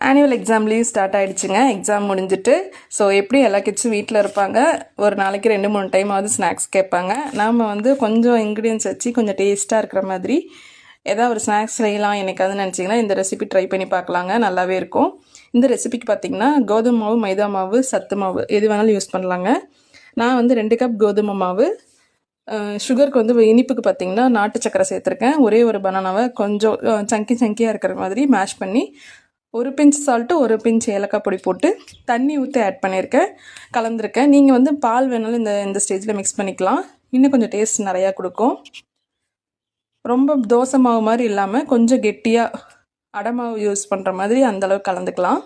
Annual exam leave start ஆகிடுச்சுங்க. Exam முடிஞ்சிட்டு so எப்படி எல்லா கிட்ஸும் வீட்டில் இருப்பாங்க. ஒரு நாளைக்கு 2-3 டைமாவது ஸ்நாக்ஸ் கேட்பாங்க. நாம் வந்து கொஞ்சம் இன்க்ரீடியன்ஸ் வச்சு கொஞ்சம் டேஸ்ட்டாக இருக்கிற மாதிரி ஏதாவது ஒரு ஸ்நாக்ஸ் செய்யலாம் எனக்காவது நினச்சிங்கன்னா இந்த ரெசிபி ட்ரை பண்ணி பார்க்கலாங்க. நல்லாவே இருக்கும். இந்த ரெசிபிக்கு பார்த்திங்கன்னா கோதுமை மாவு, மைதா மாவு, சத்து மாவு எது வேணாலும் யூஸ் பண்ணலாங்க. நான் வந்து 2 கப் கோதுமை மாவு, சுகருக்கு வந்து இனிப்புக்கு பார்த்திங்கன்னா நாட்டு சக்கரை சேர்த்துருக்கேன். ஒரே ஒரு பனானாவை கொஞ்சம் சங்கியாக இருக்கிற மாதிரி மேஷ் பண்ணி 1 பிஞ்ச் சால்ட்டு 1 பிஞ்ச் ஏலக்காய் பொடி போட்டு தண்ணி ஊற்றி ஆட் பண்ணியிருக்கேன், கலந்துருக்கேன். நீங்கள் வந்து பால் வேணாலும் இந்த ஸ்டேஜில் மிக்ஸ் பண்ணிக்கலாம். இன்னும் கொஞ்சம் டேஸ்ட் நிறையா கொடுக்கும். ரொம்ப தோசை மாவு மாதிரி இல்லாமல் கொஞ்சம் கெட்டியாக அடை மாவு யூஸ் பண்ணுற மாதிரி அந்தளவுக்கு கலந்துக்கலாம்.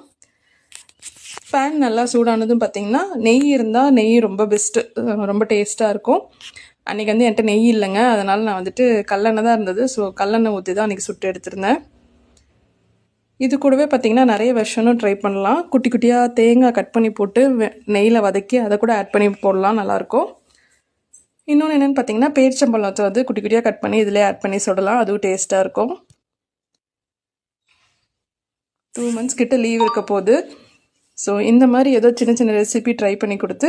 பேன் நல்லா சூடானதும் பார்த்திங்கன்னா நெய் இருந்தால் நெய் ரொம்ப பெஸ்ட்டு, ரொம்ப டேஸ்ட்டாக இருக்கும். அன்றைக்கி வந்து என்கிட்ட நெய் இல்லைங்க, அதனால் நான் வந்துட்டு கல்லெண்ணெய் தான் இருந்தது. ஸோ கல்லெண்ணெய் ஊற்றி தான் அன்றைக்கி சுட்டு எடுத்திருந்தேன். இது கூடவே பார்த்திங்கன்னா நிறைய வெர்ஷனும் ட்ரை பண்ணலாம். குட்டி குட்டியாக தேங்காய் கட் பண்ணி போட்டு நெய்யில் வதக்கி அதை கூட ஆட் பண்ணி போடலாம், நல்லாயிருக்கும். இன்னொன்று என்னென்னு பார்த்திங்கன்னா பேரிச்சம்பழத்தை வந்து குட்டி குட்டியாக கட் பண்ணி இதிலே ஆட் பண்ணி சுடலாம், அதுவும் டேஸ்ட்டாக இருக்கும். 2 months கிட்ட லீவ் இருக்க போது. ஸோ இந்த மாதிரி ஏதோ சின்ன சின்ன ரெசிபி ட்ரை பண்ணி கொடுத்து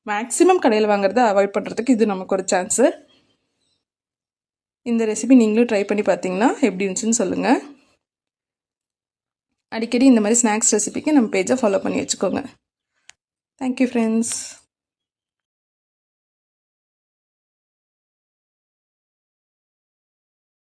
மேக்ஸிமம் கடையில் வாங்குறத அவாய்ட் பண்ணுறதுக்கு இது நமக்கு ஒரு சான்ஸு. இந்த ரெசிபி நீங்களும் ட்ரை பண்ணி பார்த்தீங்கன்னா எப்படி இருந்துச்சுன்னு சொல்லுங்கள். அடிக்கடி இந்த மாதிரி ஸ்நாக்ஸ் ரெசிபிக்கு நம்ம பேஜை ஃபாலோ பண்ணி வச்சுக்கோங்க. Thank you friends.